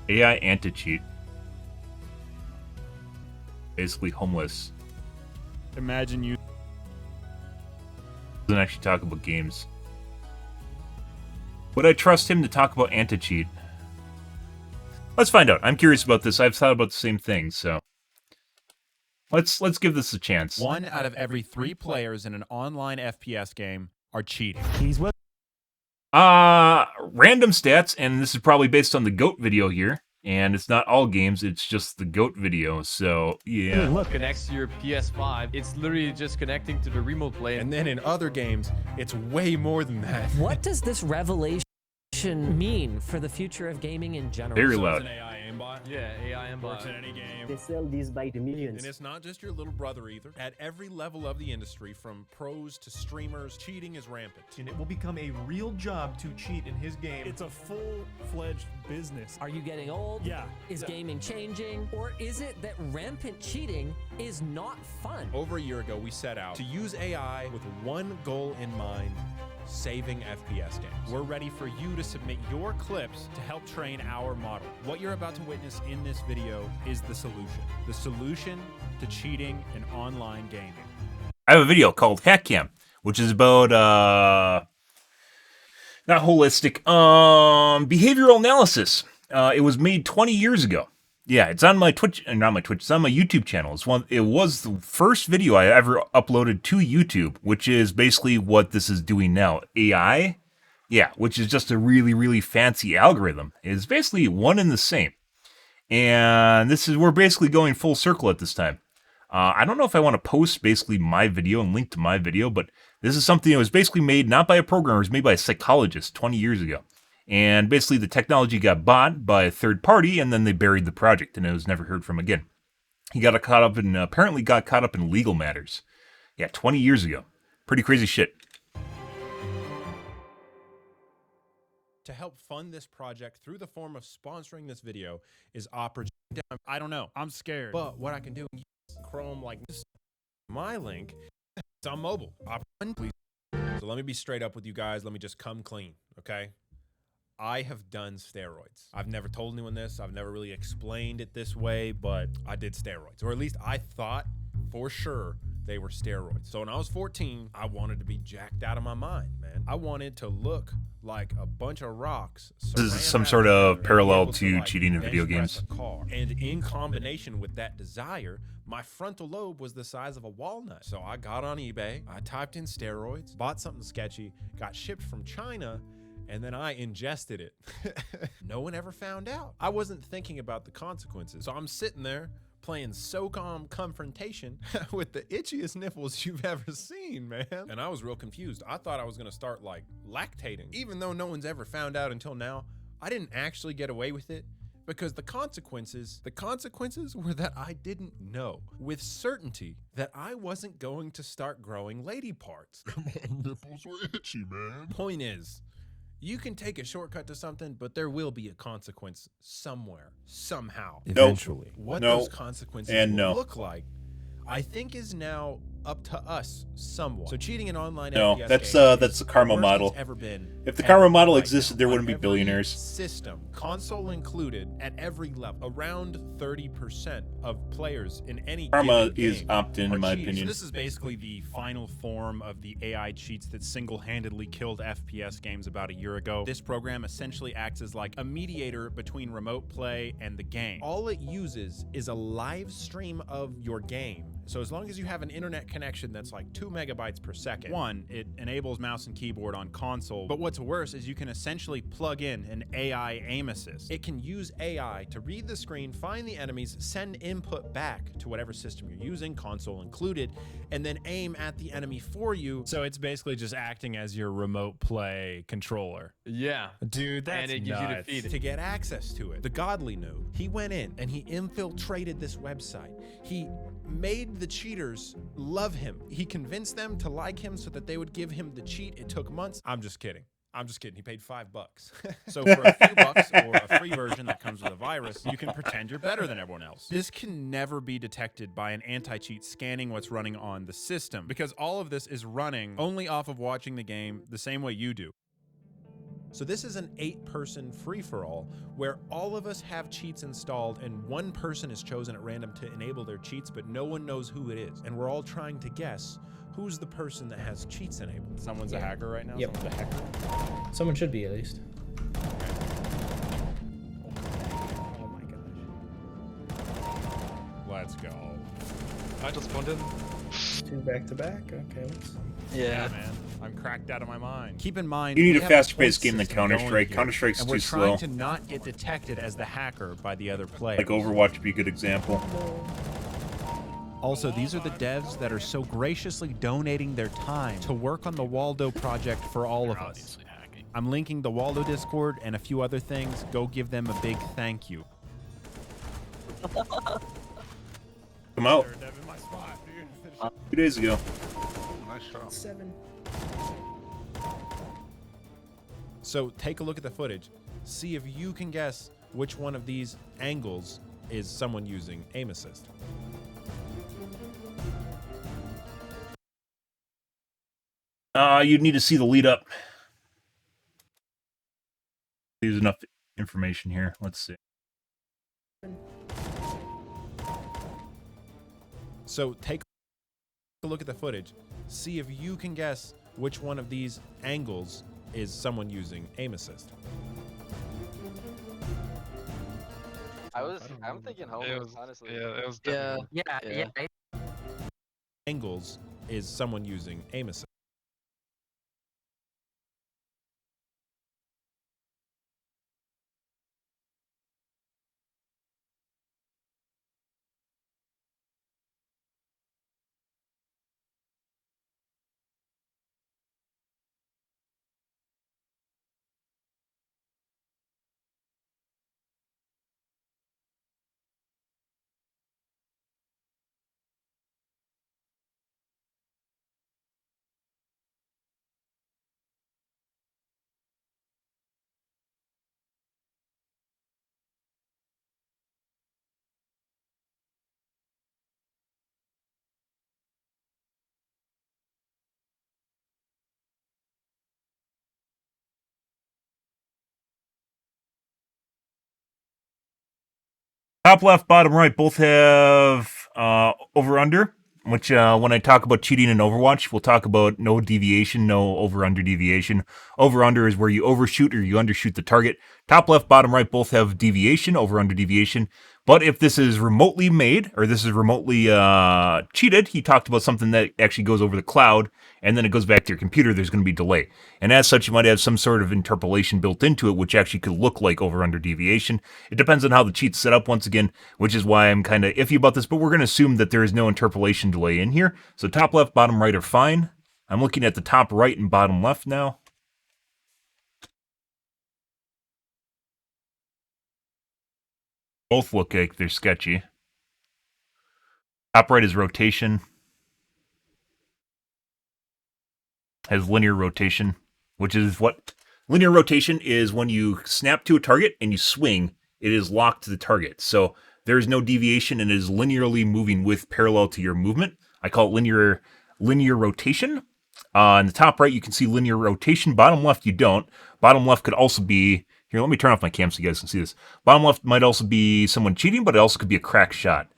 AI Anticheat. Basically homeless. Imagine you Doesn't actually talk about games. Would I trust him to talk about Anticheat? Let's find out. I'm curious about this. I've thought about the same thing, so let's give this a chance. 1 out of every 3 players in an online FPS game are cheating. Random stats, and this is probably based on the GOAT video here. And it's not all games, it's just the GOAT video, so yeah. Look, connects to your PS5. It's literally just connecting to the remote play. And then in other games, it's way more than that. What does this revelation mean for the future of gaming in general? Very So loud. it's an AI aimbot. Yeah, AI and Works bot. in any game. They sell these by the millions. And it's not just your little brother either. At every level of the industry, from pros to streamers, cheating is rampant. And it will become a real job to cheat in his game. It's a full-fledged business. Are you getting old? Yeah. Is gaming changing? Or is it that rampant cheating is not fun? Over a year ago, we set out to use AI with one goal in mind: saving FPS games. We're ready for you to submit your clips to help train our model. What you're about to witness in this video is the solution. The solution to cheating in online gaming. I have a video called Hack Cam, which is about not holistic, behavioral analysis. It was made 20 years ago. Yeah, it's on my Twitch, not my Twitch, it's on my YouTube channel. It was the first video I ever uploaded to YouTube, which is basically what this is doing now. AI, yeah, which is just a really, really fancy algorithm. It's basically one and the same. And we're basically going full circle at this time. I don't know if I want to post basically my video and link to my video, but this is something that was basically made not by a programmer, it was made by a psychologist 20 years ago. And basically the technology got bought by a third party, and then they buried the project, and it was never heard from again. He apparently got caught up in legal matters. Yeah, 20 years ago. Pretty crazy shit. To help fund this project through the form of sponsoring this video is Opera. I don't know. I'm scared. But what I can do, Chrome, like this, my link, it's on mobile. Opera, please. So let me be straight up with you guys. Let me just come clean, okay? I have done steroids. I've never told anyone this. I've never really explained it this way, but I did steroids. Or at least I thought for sure they were steroids. So when I was 14, I wanted to be jacked out of my mind, man. I wanted to look like a bunch of rocks. This is some sort of parallel to cheating in video games. And in combination with that desire, my frontal lobe was the size of a walnut. So I got on eBay, I typed in steroids, bought something sketchy, got shipped from China, and then I ingested it. No one ever found out. I wasn't thinking about the consequences. So I'm sitting there playing SOCOM confrontation with the itchiest nipples you've ever seen, man. And I was real confused. I thought I was gonna start like lactating. Even though no one's ever found out until now, I didn't actually get away with it because the consequences were that I didn't know with certainty that I wasn't going to start growing lady parts. My nipples were itchy, man. Point is, you can take a shortcut to something, but there will be a consequence somewhere, somehow. Eventually. What No. those consequences And will no. look like, I think is now up to us somewhat. So cheating in online No, FPS that's games the is karma worst model. it's ever been. If the ever karma model right existed, now. there On wouldn't be every billionaires. System, console included, at every level, around 30% of players in any Karma given is game opt-in, are in my cheaters. opinion. This is basically the final form of the AI cheats that single-handedly killed FPS games about a year ago. This program essentially acts as like a mediator between remote play and the game. All it uses is a live stream of your game. So as long as you have an internet connection that's like 2 megabytes per second. One, it enables mouse and keyboard on console, but what's worse is you can essentially plug in an AI aim assist. It can use AI to read the screen, find the enemies, send input back to whatever system you're using, console included, and then aim at the enemy for you. So it's basically just acting as your remote play controller. Yeah. Dude, that's And it gives you to nuts. feed it. To get access to it. The godly node, he went in and he infiltrated this website. He made the cheaters love him. He convinced them to like him so that they would give him the cheat. It took months. I'm just kidding. He paid $5. So for a few bucks or a free version that comes with a virus, You can pretend you're better than everyone else. This can never be detected by an anti-cheat scanning what's running on the system, because all of this is running only off of watching the game the same way you do. So this is an 8-person free-for-all where all of us have cheats installed and one person is chosen at random to enable their cheats, but no one knows who it is. And we're all trying to guess who's the person that has cheats enabled. Someone's a hacker right now? Yep. Someone's a hacker? Someone should be, at least. Oh my gosh. Let's go. I just spawned in. 2 back-to-back? Okay, let's see. Yeah, man. I'm cracked out of my mind. Keep in mind, You need we a have faster point paced game than system going Counter-Strike. here, Counter-Strike's and too we're slow. trying to not get detected as the hacker by the other players. Like Overwatch would be a good example. Also, these are the devs that are so graciously donating their time to work on the Waldo project for all of us. I'm linking the Waldo Discord and a few other things. Go give them a big thank you. Come out 2 days ago. Nice shot. 7. So take a look at the footage. See if you can guess which one of these angles is someone using aim assist. You'd need to see the lead up. There's enough information here. Let's see. So take a look at the footage. See if you can guess which one of these angles is someone using aim assist. I'm thinking homeless, honestly. Yeah, it was definitely. Yeah. Angles is someone using aim assist. Top left, bottom right both have over under, which when I talk about cheating in Overwatch, we'll talk about no deviation, no over under deviation. Over under is where you overshoot or you undershoot the target. Top left, bottom right both have deviation, over under deviation. But if this is remotely made or this is remotely cheated, he talked about something that actually goes over the cloud and then it goes back to your computer, there's going to be delay. And as such, you might have some sort of interpolation built into it, which actually could look like over-under deviation. It depends on how the cheat's set up, once again, which is why I'm kind of iffy about this, but we're going to assume that there is no interpolation delay in here. So top left, bottom right are fine. I'm looking at the top right and bottom left now. Both look like they're sketchy. Top right is rotation. Has linear rotation, which is what linear rotation is when you snap to a target and you swing, it is locked to the target. So there is no deviation and it is linearly moving with parallel to your movement. I call it linear rotation. In the top right, you can see linear rotation. Bottom left, you don't. Bottom left could also be, here, let me turn off my cam so you guys can see this. Bottom left might also be someone cheating, but it also could be a crack shot.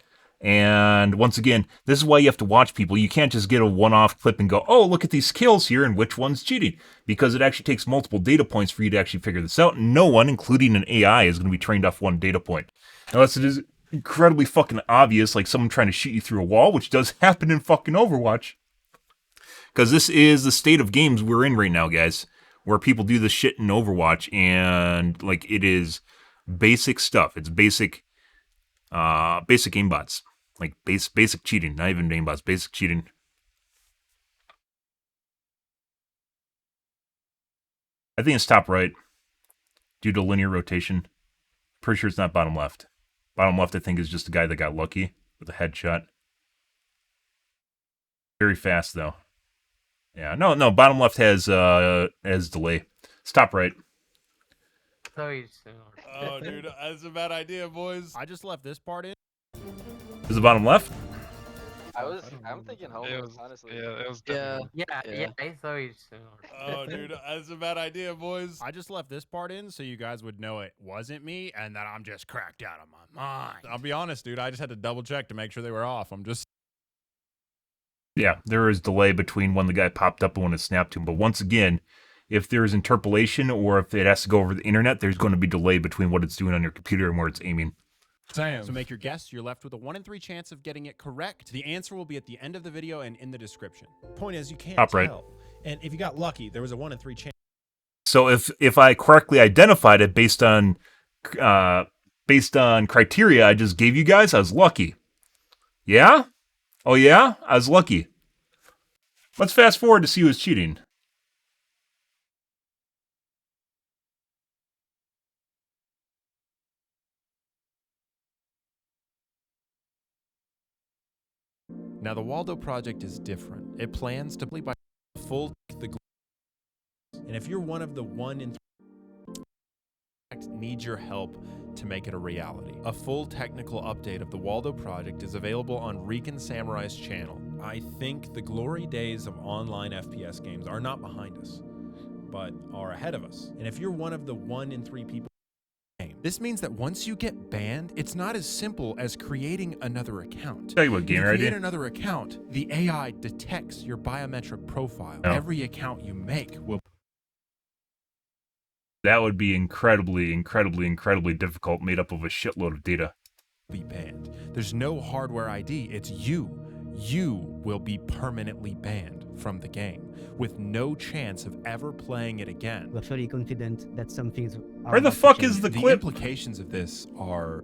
And once again, this is why you have to watch people. You can't just get a one-off clip and go, oh, look at these skills here and which one's cheating. Because it actually takes multiple data points for you to actually figure this out. And no one, including an AI, is going to be trained off one data point. Unless it is incredibly fucking obvious, like someone trying to shoot you through a wall, which does happen in fucking Overwatch. Because this is the state of games we're in right now, guys. Where people do this shit in Overwatch. And, like, it is basic stuff. It's basic aimbots. Like basic cheating, not even aimbots, basic cheating. I think it's top right due to linear rotation. Pretty sure it's not bottom left. Bottom left, I think, is just a guy that got lucky with a headshot. Very fast though. Yeah, no. Bottom left has delay. It's top right. Oh, dude, that's a bad idea, boys. I just left this part in. Is it bottom left? I'm thinking homeless, honestly. Yeah, it was Yeah. I saw you. Oh, dude, that's a bad idea, boys. I just left this part in so you guys would know it wasn't me and that I'm just cracked out of my mind. I'll be honest, dude. I just had to double check to make sure they were off. Yeah, there is delay between when the guy popped up and when it snapped to him. But once again, if there is interpolation or if it has to go over the internet, there's going to be delay between what it's doing on your computer and where it's aiming. So make your guess. You're left with a 1 in 3 chance of getting it correct. The answer will be at the end of the video and in the description. Point is, you can't Top tell. right. And if you got lucky, there was a 1 in 3 chance. So if I correctly identified it based on criteria I just gave you guys, I was lucky. Yeah? Oh yeah? I was lucky. Let's fast forward to see who's cheating. Now, the Waldo project is different. It plans to play by full the. And if you're one of the 1 in 3 need your help to make it a reality. A full technical update of the Waldo project is available on Rican Samurai's channel. I think the glory days of online FPS games are not behind us, but are ahead of us. And if you're one of the 1 in 3 people, this means that once you get banned, it's not as simple as creating another account. Tell you what, gamer if you idea. create another account, the AI detects your biometric profile. Oh. Every account you make will. That would be incredibly difficult, made up of a shitload of data. Be banned. There's no hardware ID. It's you. You will be permanently banned from the game with no chance of ever playing it again. We're fairly confident that some things are Where the about to fuck change. is the The clip? implications of this are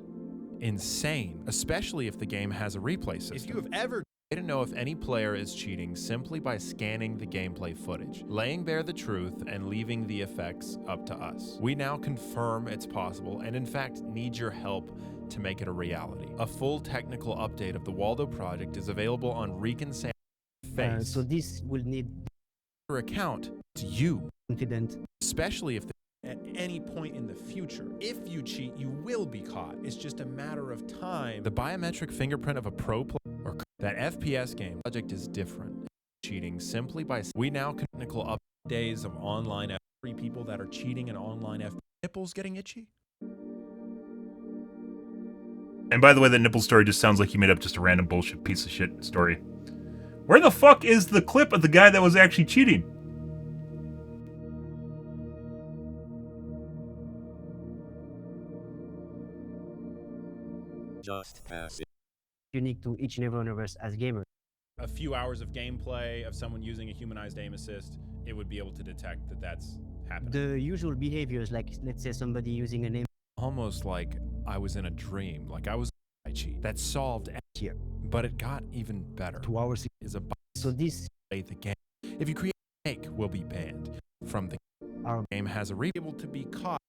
insane, especially if the game has a replay system. if you have ever To know if any player is cheating simply by scanning the gameplay footage, laying bare the truth, and leaving the effects up to us. We now confirm it's possible and in fact need your help to make it a reality. A full technical update of the Waldo project is available on Rican Samurai's face. So this will need Your account, it's you, confident. especially if at any point in the future, if you cheat, you will be caught. It's just a matter of time. the biometric fingerprint of a pro player or that FPS game project is different. Cheating simply by we now technical up Days of online F3 people that are cheating in online F. nipples getting itchy. And by the way, that nipple story just sounds like you made up just a random bullshit piece of shit story. Where the fuck is the clip of the guy that was actually cheating? Just pass it. Unique to each and every one of us as gamers. A few hours of gameplay of someone using a humanized aim assist, it would be able to detect that that's happening. The usual behaviors, like let's say somebody using a name Almost like I was in a dream, like I was I cheat. That solved here, but it got even better. 2 hours. Is a So this play the game. If you create a fake, will be banned from the our game. Has a Able to be caught.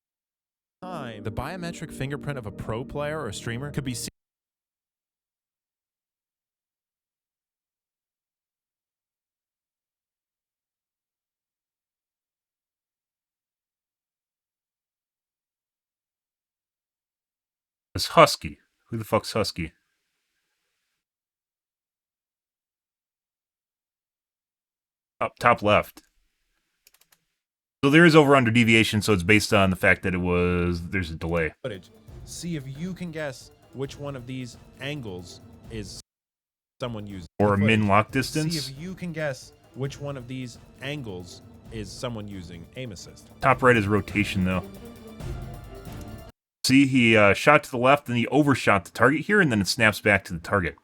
Time. the biometric fingerprint of a pro player or streamer could be seen. It's Husky. Who the fuck's Husky? Up top left. So there is over-under deviation, so it's based on the fact that there's a delay. Footage. See if you can guess which one of these angles is someone using. Or a the footage. min-lock See distance. if you can guess which one of these angles is someone using aim assist. Top right is rotation, though. See, he shot to the left, and he overshot the target here, and then it snaps back to the target.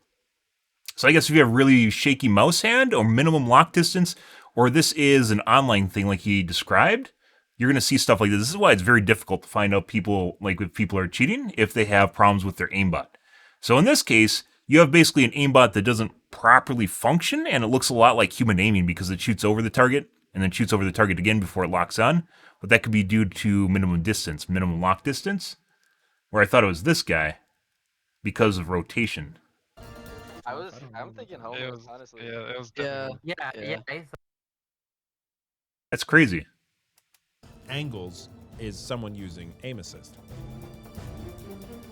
So I guess if you have really shaky mouse hand or minimum lock distance, or this is an online thing like he described, you're going to see stuff like this. This is why it's very difficult to find out people, like if people are cheating, if they have problems with their aimbot. So in this case, you have basically an aimbot that doesn't properly function, and it looks a lot like human aiming because it shoots over the target and then shoots over the target again before it locks on. But that could be due to minimum distance, minimum lock distance, where I thought it was this guy because of rotation. I'm thinking homeless, honestly. Yeah, it was That's crazy. Angles is someone using aim assist.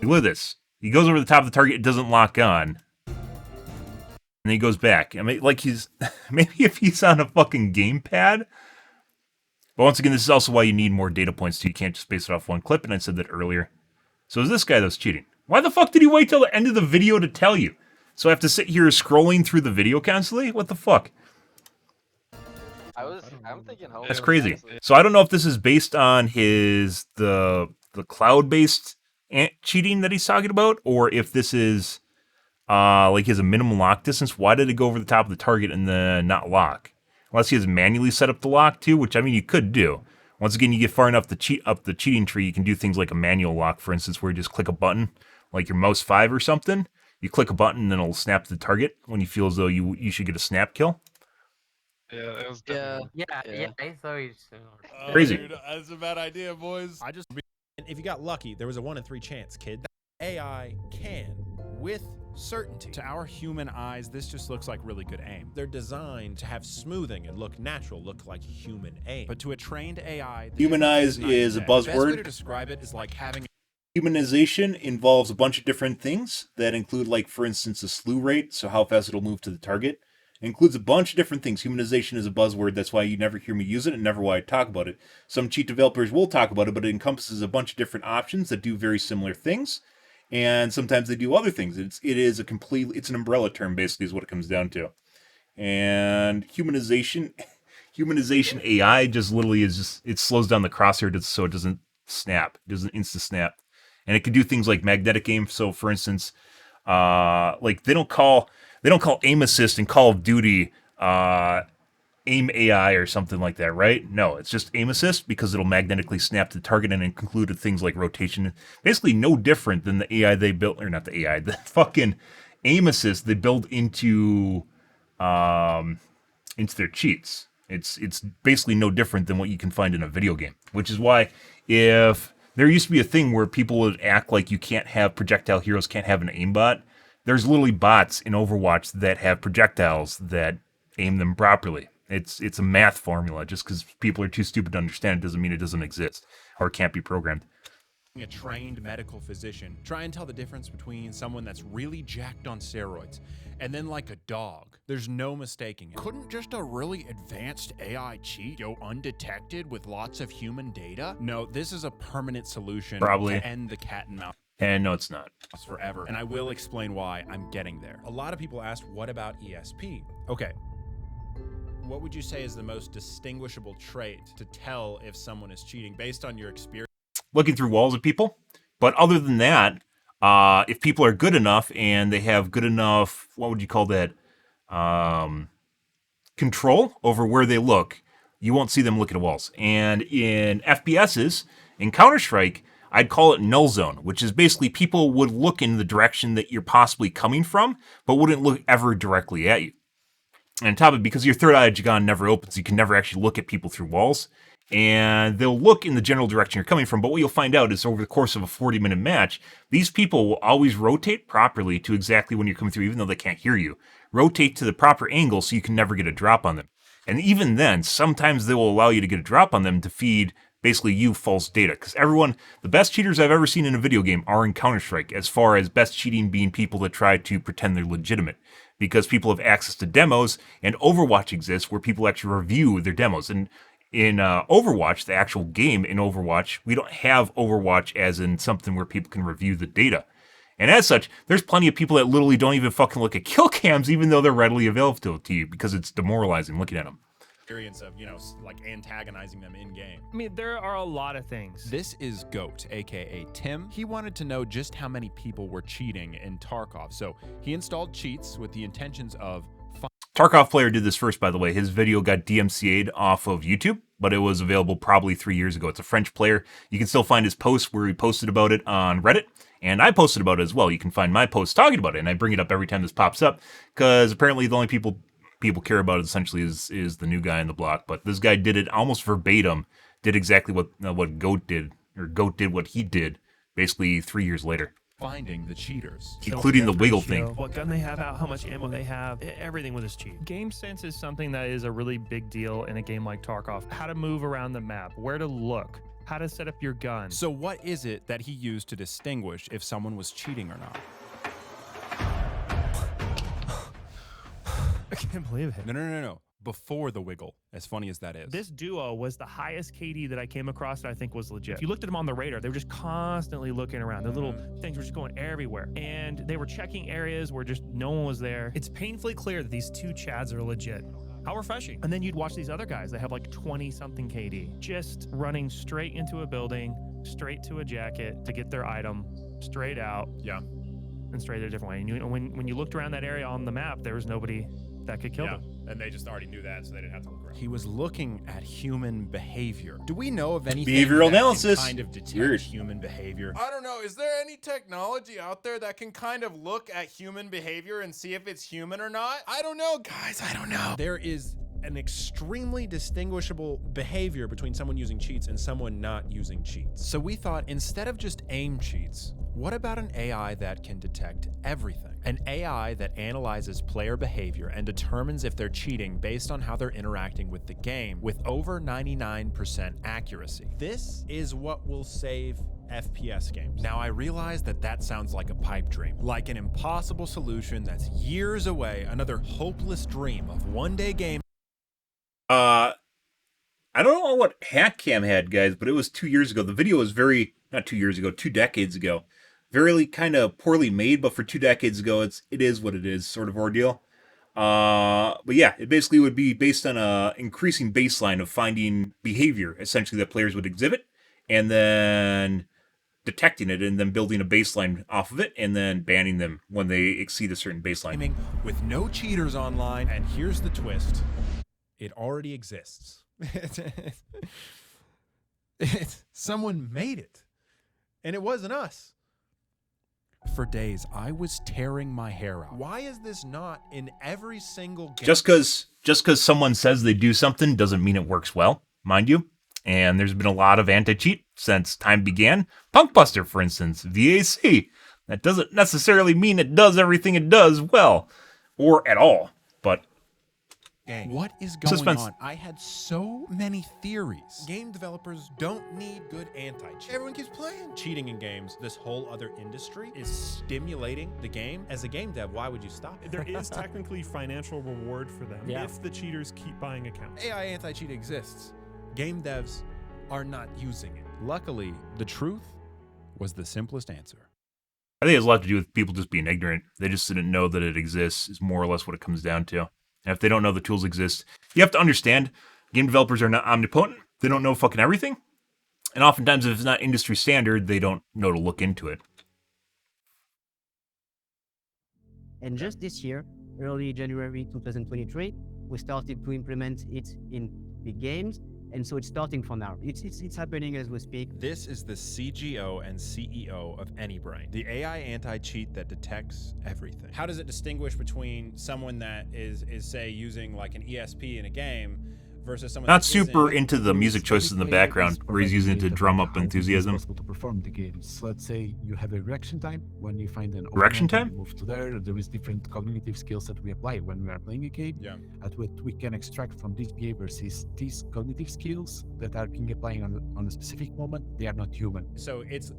Look at this. He goes over the top of the target, it doesn't lock on. And then he goes back. I mean, like he's maybe if he's on a fucking gamepad. But once again, this is also why you need more data points too. You can't just base it off one clip, and I said that earlier. So is this guy that's cheating? Why the fuck did he wait till the end of the video to tell you? So I have to sit here scrolling through the video constantly? What the fuck? I'm thinking homeless. That's crazy. So I don't know if this is based on the cloud-based cheating that he's talking about, or if this is like he has a minimum lock distance. Why did it go over the top of the target and then not lock? Unless he has manually set up the lock too, which I mean you could do. Once again, you get far enough to cheat up the cheating tree, you can do things like a manual lock, for instance, where you just click a button, like your mouse 5 or something. You click a button, and then it'll snap to the target when you feel as though you should get a snap kill. Yeah, it was Yeah, I thought you said. Crazy. Dude, that's a bad idea, boys. If you got lucky, there was a 1 in 3 chance, kid. AI can, with certainty. To our human eyes, this just looks like really good aim. They're designed to have smoothing and look natural, look like human aim. But to a trained AI, Human eyes is a the best way to buzzword. describe it is like having Humanization involves a bunch of different things that include, like, for instance, the slew rate, so how fast it'll move to the target. It includes a bunch of different things. Humanization is a buzzword. That's why you never hear me use it and never why I talk about it. Some cheat developers will talk about it, but it encompasses a bunch of different options that do very similar things. And sometimes they do other things. It's an umbrella term, basically, is what it comes down to. And humanization AI just literally it slows down the crosshair so it doesn't snap. It doesn't insta snap. And it can do things like magnetic aim. So for instance, like they don't call aim assist in Call of Duty aim AI or something like that, right? No, it's just aim assist because it'll magnetically snap to the target and include things like rotation. Basically no different than the AI they built, or not the AI, the fucking aim assist they build into their cheats. It's basically no different than what you can find in a video game, which is why if there used to be a thing where people would act like you can't have projectile heroes can't have an aimbot. There's literally bots in Overwatch that have projectiles that aim them properly. It's a math formula. Just because people are too stupid to understand it doesn't mean it doesn't exist or can't be programmed. a trained medical physician try and tell the difference between someone that's really jacked on steroids and then like a dog. There's no mistaking it. Couldn't just a really advanced AI cheat go undetected with lots of human data? No, this is a permanent solution Probably. to end the cat and mouse. And no, it's not. Forever. And I will explain why I'm getting there. A lot of people asked, what about ESP? Okay. What would you say is the most distinguishable trait to tell if someone is cheating based on your experience? Looking through walls of people. But other than that, if people are good enough and they have good enough, what would you call that? Control over where they look, you won't see them look at walls. And in FPSs, in Counter-Strike, I'd call it null zone, which is basically people would look in the direction that you're possibly coming from, but wouldn't look ever directly at you. And on top of it, because your third eye Jagan never opens, you can never actually look at people through walls. And they'll look in the general direction you're coming from, but what you'll find out is over the course of a 40-minute match, these people will always rotate properly to exactly when you're coming through, even though they can't hear you. Rotate to the proper angle so you can never get a drop on them. And even then, sometimes they will allow you to get a drop on them to feed basically you false data. Because everyone, the best cheaters I've ever seen in a video game are in Counter-Strike, as far as best cheating being people that try to pretend they're legitimate. Because people have access to demos, and Overwatch exists where people actually review their demos. And in Overwatch, the actual game in Overwatch, we don't have Overwatch as in something where people can review the data. And as such, there's plenty of people that literally don't even fucking look at kill cams, even though they're readily available to you, because it's demoralizing looking at them. Experience of, like antagonizing them in game. I mean, there are a lot of things. This is Goat, aka Tim. He wanted to know just how many people were cheating in Tarkov, so he installed cheats with the intentions of Tarkov player did this first, by the way. His video got DMCA'd off of YouTube, but it was available probably 3 years ago. It's a French player. You can still find his post where he posted about it on Reddit, and I posted about it as well. You can find my post talking about it, and I bring it up every time this pops up, because apparently the only people care about it essentially is the new guy in the block. But this guy did it almost verbatim, did exactly what Goat did, or Goat did what he did, basically 3 years later. Finding the cheaters, including the wiggle thing. What gun they have out, how much ammo they have, everything with this cheat. Game sense is something that is a really big deal in a game like Tarkov. How to move around the map, where to look, how to set up your gun. So what is it that he used to distinguish if someone was cheating or not? I can't believe it. No. Before the wiggle, as funny as that is. This duo was the highest KD that I came across that I think was legit. If you looked at them on the radar, they were just constantly looking around. The little things were just going everywhere. And they were checking areas where just no one was there. It's painfully clear that these two Chads are legit. How refreshing. And then you'd watch these other guys that have like 20-something KD, just running straight into a building, straight to a jacket to get their item, straight out. Yeah. And straight a different way. And when you looked around that area on the map, there was nobody that could kill them. And they just already knew that, so they didn't have to look around. He was looking at human behavior. Do we know of anything Behavioral that analysis. can kind of detect Weird. human behavior? I don't know. Is there any technology out there that can kind of look at human behavior and see if it's human or not? I don't know, guys. I don't know. There is an extremely distinguishable behavior between someone using cheats and someone not using cheats. So we thought, instead of just aim cheats, what about an AI that can detect everything? An AI that analyzes player behavior and determines if they're cheating based on how they're interacting with the game with over 99% accuracy. This is what will save FPS games. Now, I realize that that sounds like a pipe dream, like an impossible solution that's years away, another hopeless dream of one-day game. I don't know what HackCam had, guys, but it was 2 years ago. The video was not 2 years ago, 2 decades ago. Very kind of poorly made, but for 2 decades ago, it is what it is sort of ordeal. But yeah, it basically would be based on a increasing baseline of finding behavior, essentially, that players would exhibit, and then detecting it, and then building a baseline off of it, and then banning them when they exceed a certain baseline. With no cheaters online, and here's the twist. It already exists. Someone made it. And it wasn't us. For days, I was tearing my hair out. Why is this not in every single game? Just because someone says they do something doesn't mean it works well, mind you. And there's been a lot of anti-cheat since time began. Punkbuster, for instance, VAC. That doesn't necessarily mean it does everything it does well, or at all. But what is going suspense. on? I had so many theories. Game developers don't need good anti-cheat. Everyone keeps playing. Cheating in games, this whole other industry, is stimulating the game. As a game dev, why would you stop it? There is technically financial reward for them if the cheaters keep buying accounts. AI anti-cheat exists. Game devs are not using it. Luckily, the truth was the simplest answer. I think it has a lot to do with people just being ignorant. They just didn't know that it exists, is more or less what it comes down to. And if they don't know the tools exist, you have to understand, game developers are not omnipotent. They don't know fucking everything. And oftentimes, if it's not industry standard, they don't know to look into it. And just this year, early January 2023, we started to implement it in big games. And so it's starting from now. It's happening as we speak. This is the CGO and CEO of AnyBrain, the AI anti-cheat that detects everything. How does it distinguish between someone that is say using like an ESP in a game versus someone Not that super isn't? into the music choices in the background, where he's using it to drum up enthusiasm. It's possible to perform the games. Let's say you have a reaction time. When you find an Reaction opponent, time? you move to there is different cognitive skills that we apply when we are playing a game. Yeah. At what we can extract from these behaviors is these cognitive skills that are being applied on a specific moment. They are not human. So it's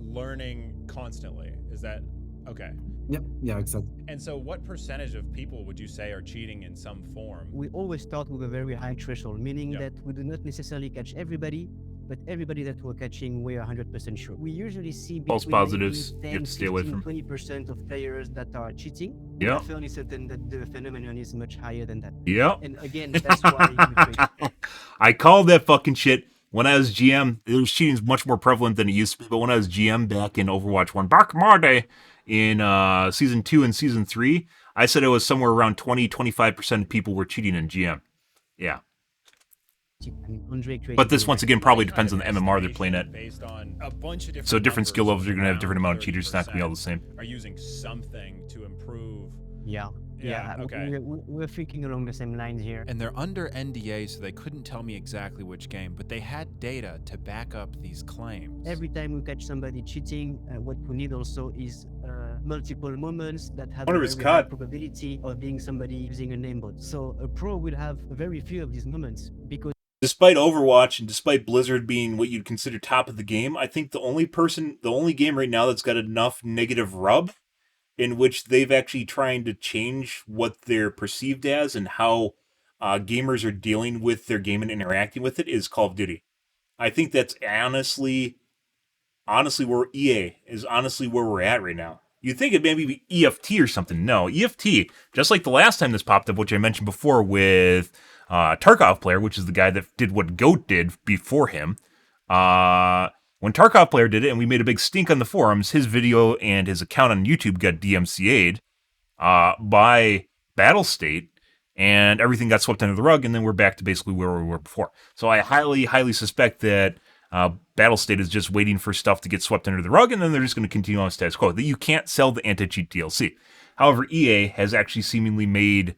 learning constantly. Is that okay? Yep. Yeah, exactly. And so what percentage of people would you say are cheating in some form? We always start with a very high threshold, meaning that we do not necessarily catch everybody, but everybody that we're catching, we're 100% sure. We usually see False between positives, you 10, have to stay away 15, from. 20% of players that are cheating. Yeah. We're fairly certain that the phenomenon is much higher than that. Yeah. And again, that's why I called that fucking shit. When I was GM, cheating is much more prevalent than it used to be, but when I was GM back in Overwatch 1, back in my day, in Season 2 and Season 3, I said it was somewhere around 20-25% of people were cheating in GM. Yeah. But this, once again, probably depends on the MMR they're playing at. Based on a bunch of different So different skill numbers levels, you're going to have around different amount of cheaters. It's not going to be all the same. Are using something to improve. Yeah, okay. we're thinking along the same lines here. And they're under NDA, so they couldn't tell me exactly which game, but they had data to back up these claims. Every time we catch somebody cheating, what we need also is multiple moments that have Wonder a if it's very high caught. probability of being somebody using a namebot. So a pro will have very few of these moments because Despite Overwatch and despite Blizzard being what you'd consider top of the game, I think the only game right now that's got enough negative rub in which they've actually trying to change what they're perceived as and how gamers are dealing with their game and interacting with it is Call of Duty. I think that's honestly where EA is honestly where we're at right now. You'd think it maybe be EFT or something. No, EFT, just like the last time this popped up, which I mentioned before with Tarkov Player, which is the guy that did what GOAT did before him. When Tarkov Player did it and we made a big stink on the forums, his video and his account on YouTube got DMCA'd by Battlestate, and everything got swept under the rug, and then we're back to basically where we were before. So I highly, highly suspect that Battlestate is just waiting for stuff to get swept under the rug, and then they're just going to continue on status quo. That you can't sell the anti-cheat DLC. However, EA has actually seemingly made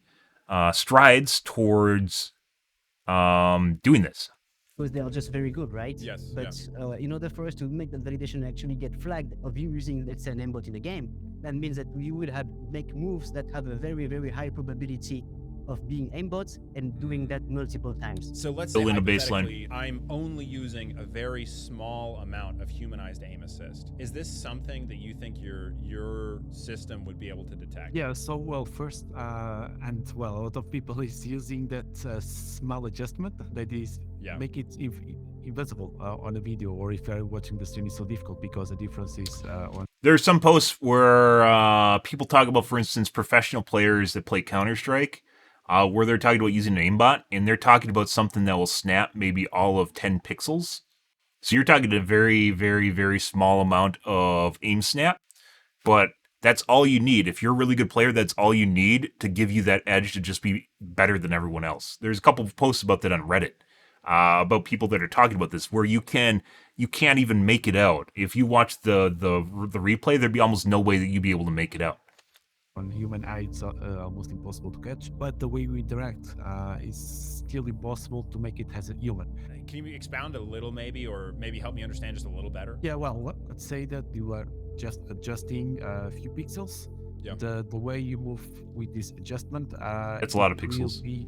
strides towards doing this. Because they are just very good, right? Yes. But in order for us to make that validation actually get flagged of you using, let's say, an aimbot in a game, that means that we would have make moves that have a very, very high probability of being aimbots and doing that multiple times. So let's say Building a hypothetically, I'm only using a very small amount of humanized aim assist. Is this something that you think your system would be able to detect? Yeah, so well, first, a lot of people is using that small adjustment that is make it invisible on a video, or if you're watching the stream, it's so difficult because the difference is on. There's some posts where people talk about, for instance, professional players that play Counter-Strike, where they're talking about using an aimbot, and they're talking about something that will snap maybe all of 10 pixels. So you're talking a very, very, very small amount of aim snap, but that's all you need. If you're a really good player, that's all you need to give you that edge to just be better than everyone else. There's a couple of posts about that on Reddit, about people that are talking about this, where you can't even make it out. If you watch the replay, there'd be almost no way that you'd be able to make it out. On human eye, it's almost impossible to catch, but the way we interact is still impossible to make it as a human. Can you expound a little maybe, or maybe help me understand just a little better? Yeah, well, let's say that you are just adjusting a few pixels. Yeah. The way you move with this adjustment, it's a lot of pixels. Will be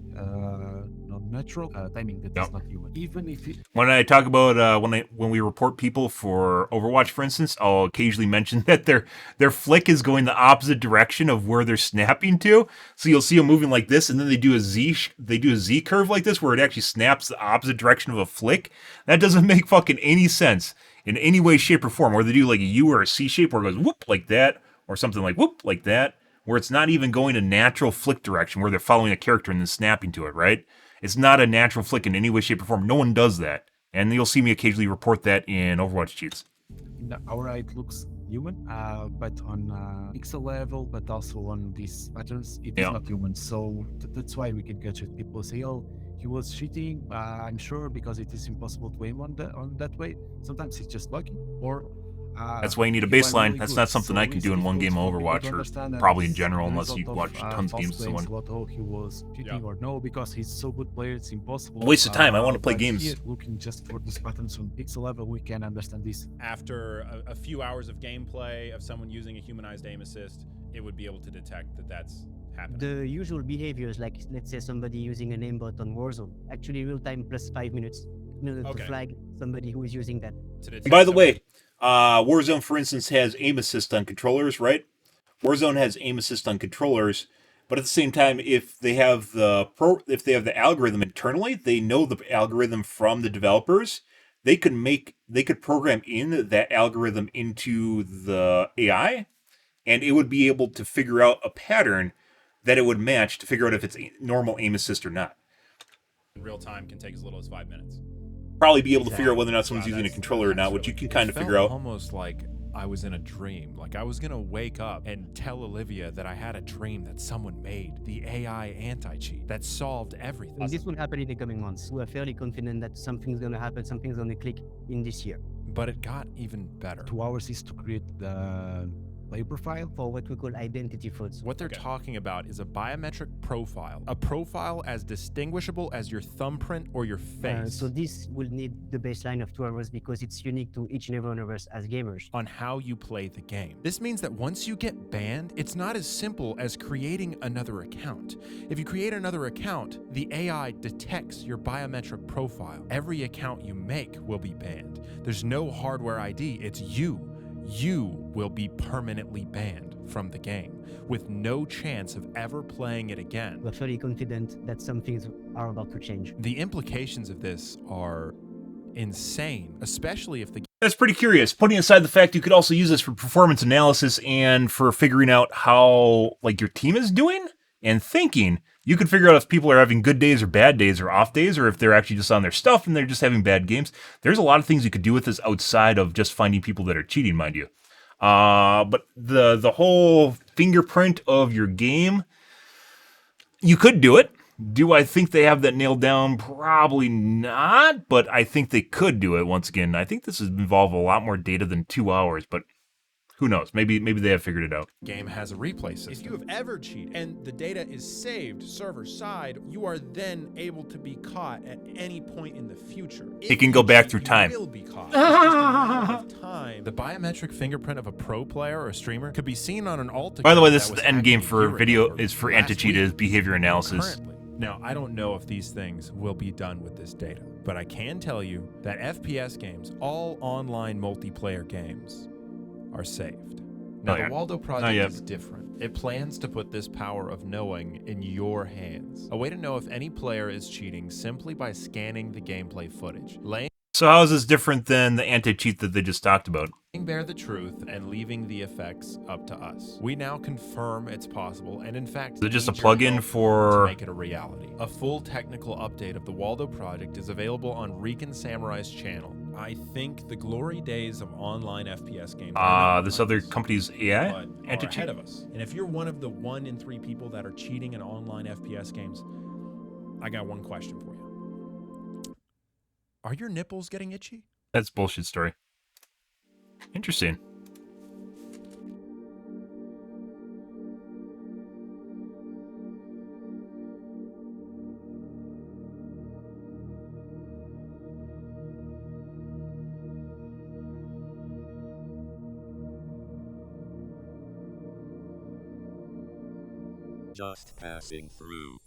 not natural timing that is not human. Even if it. When I talk about when we report people for Overwatch, for instance, I'll occasionally mention that their flick is going the opposite direction of where they're snapping to. So you'll see them moving like this, and then they do a Z curve like this, where it actually snaps the opposite direction of a flick. That doesn't make fucking any sense in any way, shape, or form. Or they do like a U or a C shape, where it goes whoop like that, or something like whoop like that, where it's not even going a natural flick direction, where they're following a character and then snapping to it, right? It's not a natural flick in any way, shape, or form. No one does that. And you'll see me occasionally report that in Overwatch cheats. In our eye, it looks human, but on pixel level, but also on these patterns, it is not human. So that's why we can catch it. People say, oh, he was cheating. I'm sure, because it is impossible to aim on that way. Sometimes it's just lucky, or that's why you need a baseline. That's not something I can do in one game of Overwatch, or probably in general, unless you watch tons of games of someone. Oh, he was cheating or no, because he's so good player, it's impossible. A waste of time. I want to play games. Here, looking just for these patterns on pixel level, we can understand this. After a few hours of gameplay of someone using a humanized aim assist, it would be able to detect that that's happening. The usual behaviors, like let's say somebody using an aimbot on Warzone, actually real time plus 5 minutes in order to flag somebody who is using that. By the way, Warzone, for instance, has aim assist on controllers, right? Warzone has aim assist on controllers, but at the same time, if they have the algorithm internally, they know the algorithm from the developers. They could program in that algorithm into the AI, and it would be able to figure out a pattern that it would match to figure out if it's normal aim assist or not. In real time can take as little as 5 minutes. Probably be able to figure out whether or not someone's using a controller or not, which you can kind of figure out. Almost like I was in a dream. Like I was gonna wake up and tell Olivia that I had a dream that someone made the AI anti-cheat that solved everything. And this will happen in the coming months. We are fairly confident that something's going to happen, something's going to click in this year. But it got even better. 2 hours is to create the player profile for what we call identity frauds. What they're talking about is a biometric profile, a profile as distinguishable as your thumbprint or your face. So this will need the baseline of 2 hours because it's unique to each and every one of us as gamers. On how you play the game. This means that once you get banned, it's not as simple as creating another account. If you create another account, the AI detects your biometric profile. Every account you make will be banned. There's no hardware ID, it's you. You will be permanently banned from the game, with no chance of ever playing it again. We're fairly confident that some things are about to change. The implications of this are insane, especially if the That's pretty curious. Putting aside the fact you could also use this for performance analysis and for figuring out how like your team is doing and thinking, you could figure out if people are having good days or bad days or off days, or if they're actually just on their stuff and they're just having bad games. There's a lot of things you could do with this outside of just finding people that are cheating, mind you. But the whole fingerprint of your game, you could do it. Do I think they have that nailed down? Probably not, but I think they could do it. Once again, I think this would involve a lot more data than 2 hours, but who knows? Maybe they have figured it out. game has a replay system. If you have ever cheated and the data is saved server side, you are then able to be caught at any point in the future. It can go back through time. You will be caught. It's just a matter of time. The biometric fingerprint of a pro player or streamer could be seen on an alt. By the way, account this that is was the end game active a for year video ago or is for last Anticheat week is behavior analysis. currently. Now, I don't know if these things will be done with this data, but I can tell you that FPS games, all online multiplayer games, are saved. Now, Not the yet. Waldo Not project yet. is different. It plans to put this power of knowing in your hands. A way to know if any player is cheating simply by scanning the gameplay footage, laying So how is this different than the anti-cheat that they just talked about? bare the truth and leaving the effects up to us. We now confirm it's possible, and in fact, Is it just a need your plug-in help for- to make it a reality. A full technical update of the Waldo project is available on Rican Samurai's channel. I think the glory days of online FPS games This other company's AI? are Anti-cheat? ahead of us. And if you're one of the 1 in 3 people that are cheating in online FPS games, I got one question for you. Are your nipples getting itchy? That's a bullshit story. Interesting. Just passing through.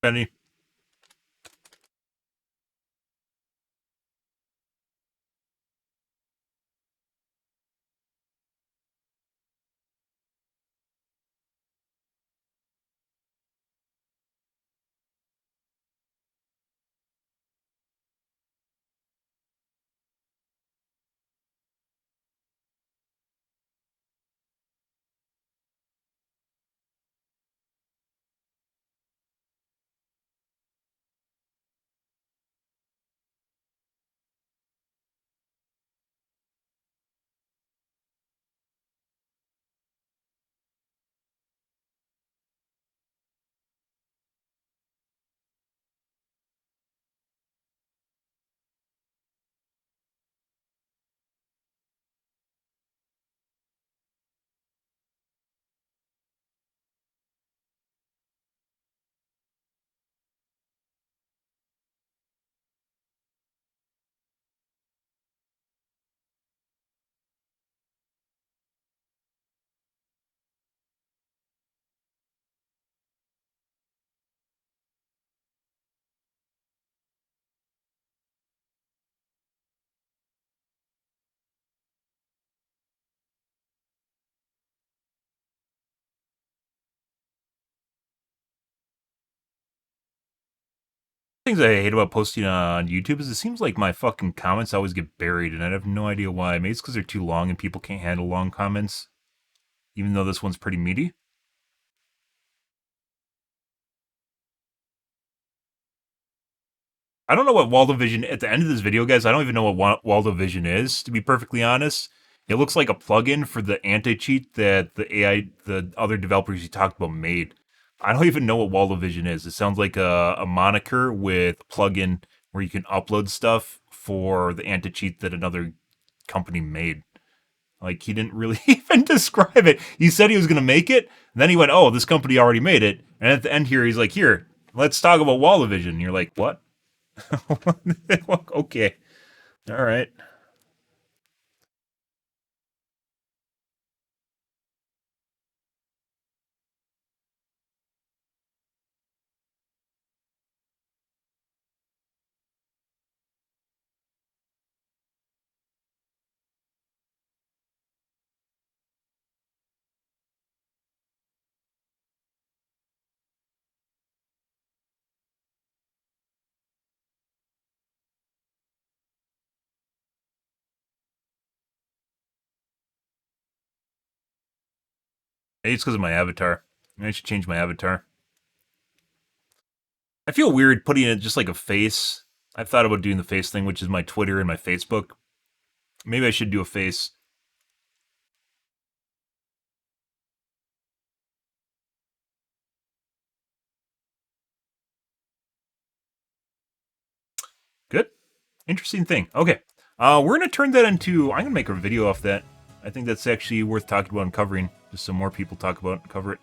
Benny. Things I hate about posting on YouTube is it seems like my fucking comments always get buried, and I have no idea why. Maybe it's because they're too long and people can't handle long comments, even though this one's pretty meaty. I don't know what WaldoVision, at the end of this video, guys, I don't even know what WaldoVision is, to be perfectly honest. It looks like a plugin for the anti-cheat that the other developers you talked about made. I don't even know what WaldoVision is. It sounds like a moniker with a plugin where you can upload stuff for the anti-cheat that another company made. Like, he didn't really even describe it. He said he was going to make it, and then he went, oh, this company already made it. And at the end here, he's like, here, let's talk about WaldoVision. And you're like, what? Okay. All right. Maybe it's because of my avatar. Maybe I should change my avatar. I feel weird putting it just like a face. I've thought about doing the face thing, which is my Twitter and my Facebook. Maybe I should do a face. Good. Interesting thing. Okay. We're going to turn that into... I'm going to make a video off that. I think that's actually worth talking about and covering. Just so more people talk about and cover it.